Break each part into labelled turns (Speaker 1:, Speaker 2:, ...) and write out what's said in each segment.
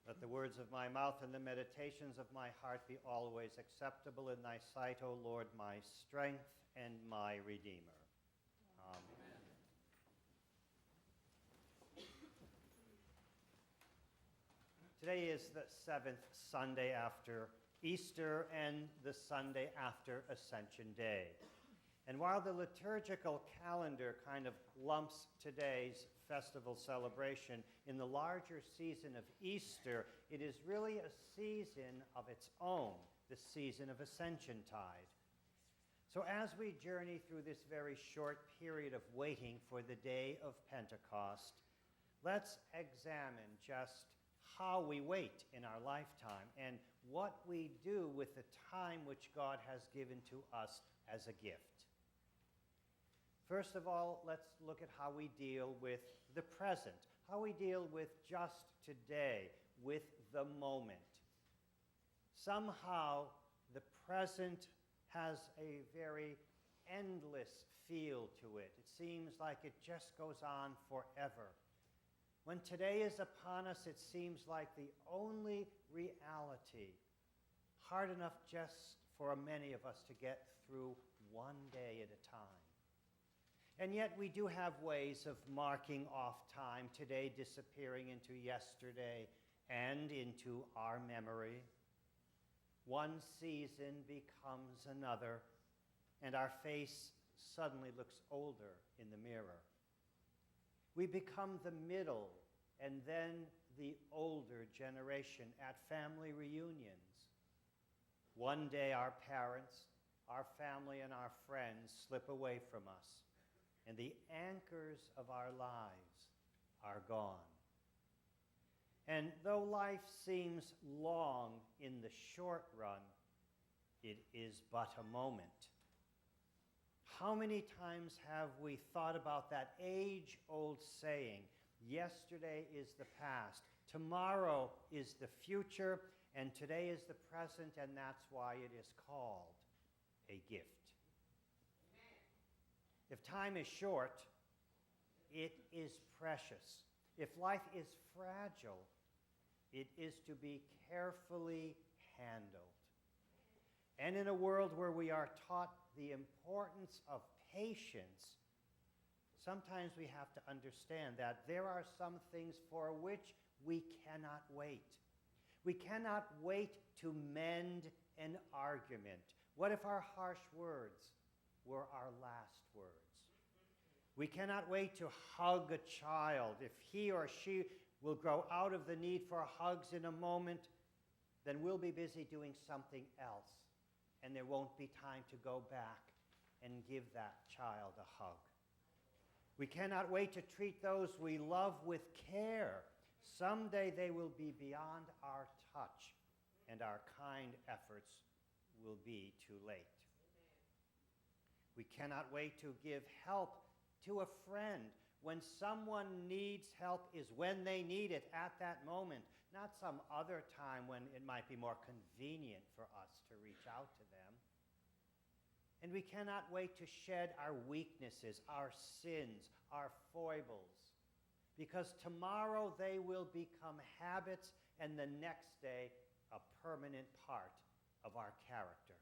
Speaker 1: Let the words of my mouth and the meditations of my heart be always acceptable in thy sight, O Lord, my strength and my Redeemer. Amen. Today is the seventh Sunday after Easter and the Sunday after Ascension Day. And while the liturgical calendar kind of lumps today's festival celebration in the larger season of Easter, it is really a season of its own, the season of Ascension Tide. So as we journey through this very short period of waiting for the day of Pentecost, let's examine just how we wait in our lifetime and what we do with the time which God has given to us as a gift. First of all, let's look at how we deal with the present, how we deal with just today, with the moment. Somehow, the present has a very endless feel to it. It seems like it just goes on forever. When today is upon us, it seems like the only reality, hard enough just for many of us to get through one day at a time. And yet we do have ways of marking off time, today disappearing into yesterday and into our memory. One season becomes another, and our face suddenly looks older in the mirror. We become the middle and then the older generation at family reunions. One day our parents, our family, and our friends slip away from us, and the anchors of our lives are gone. And though life seems long in the short run, it is but a moment. How many times have we thought about that age-old saying, yesterday is the past, tomorrow is the future, and today is the present, and that's why it is called a gift. If time is short, it is precious. If life is fragile, it is to be carefully handled. And in a world where we are taught the importance of patience, sometimes we have to understand that there are some things for which we cannot wait. We cannot wait to mend an argument. What if our harsh words were our last words? We cannot wait to hug a child. If he or she will grow out of the need for hugs in a moment, then we'll be busy doing something else, and there won't be time to go back and give that child a hug. We cannot wait to treat those we love with care. Someday they will be beyond our touch, and our kind efforts will be too late. We cannot wait to give help to a friend. When someone needs help is when they need it at that moment, not some other time when it might be more convenient for us to reach out to them. And we cannot wait to shed our weaknesses, our sins, our foibles, because tomorrow they will become habits and the next day a permanent part of our character.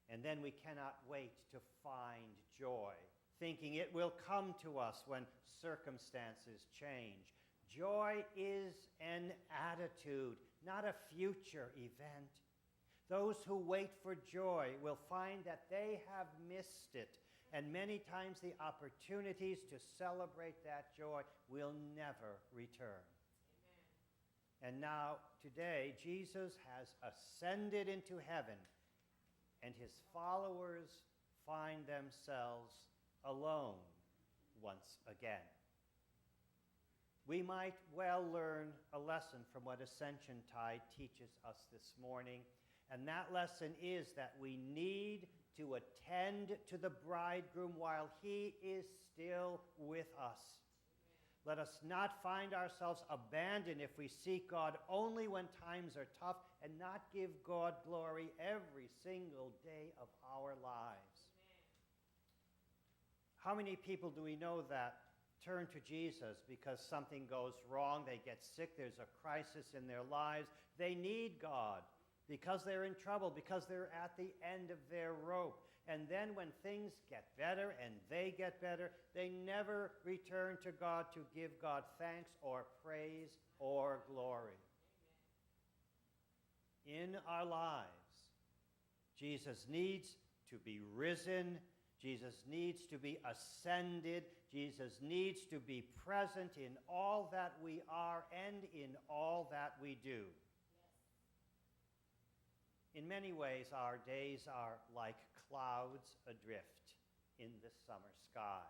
Speaker 1: And then we cannot wait to find joy, thinking it will come to us when circumstances change. Joy is an attitude, not a future event. Those who wait for joy will find that they have missed it, and many times the opportunities to celebrate that joy will never return. Amen. And now, today, Jesus has ascended into heaven, and his followers find themselves alone once again. We might well learn a lesson from what Ascension Tide teaches us this morning, and that lesson is that we need to attend to the bridegroom while he is still with us. Let us not find ourselves abandoned if we seek God only when times are tough, and not give God glory every single day of our lives. Amen. How many people do we know that turn to Jesus because something goes wrong, they get sick, there's a crisis in their lives. They need God because they're in trouble, because they're at the end of their rope. And then when things get better and they get better, they never return to God to give God thanks or praise or glory. In our lives, Jesus needs to be risen. Jesus needs to be ascended. Jesus needs to be present in all that we are and in all that we do. In many ways, our days are like clouds adrift in the summer sky.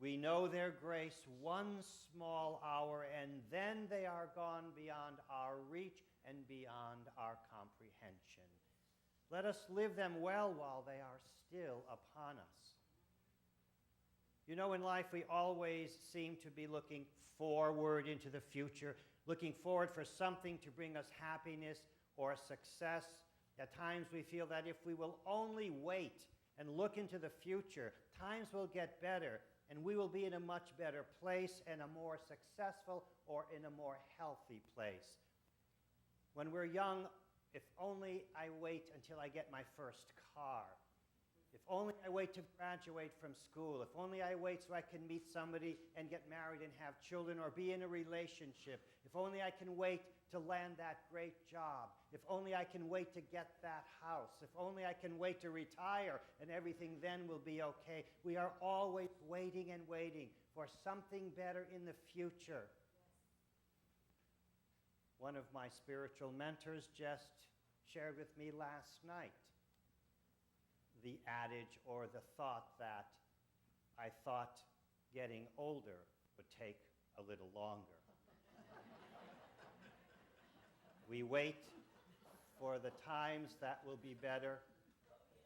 Speaker 1: We know their grace one small hour, and then they are gone beyond our reach and beyond our comprehension. Let us live them well while they are still upon us. You know, in life we always seem to be looking forward into the future, looking forward for something to bring us happiness or success. At times we feel that if we will only wait and look into the future, times will get better and we will be in a much better place and a more successful or in a more healthy place. When we're young, if only I wait until I get my first car. If only I wait to graduate from school. If only I wait so I can meet somebody and get married and have children or be in a relationship. If only I can wait to land that great job. If only I can wait to get that house. If only I can wait to retire and everything then will be okay. We are always waiting and waiting for something better in the future. One of my spiritual mentors just shared with me last night the adage or the thought that I thought getting older would take a little longer. We wait for the times that will be better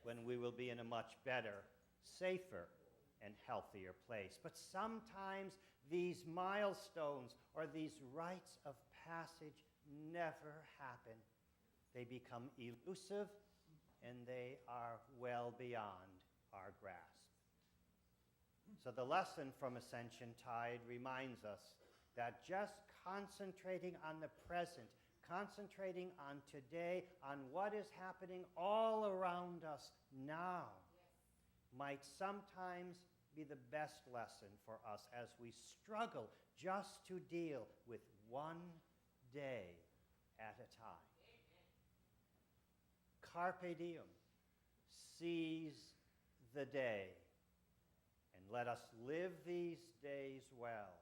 Speaker 1: when we will be in a much better, safer, and healthier place. But sometimes these milestones or these rites of passage never happen. They become elusive and they are well beyond our grasp. So the lesson from Ascension Tide reminds us that just concentrating on the present, concentrating on today, on what is happening all around us now, might sometimes be the best lesson for us as we struggle just to deal with one day at a time. Carpe diem, seize the day, and let us live these days well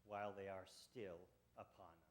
Speaker 1: while they are still upon us.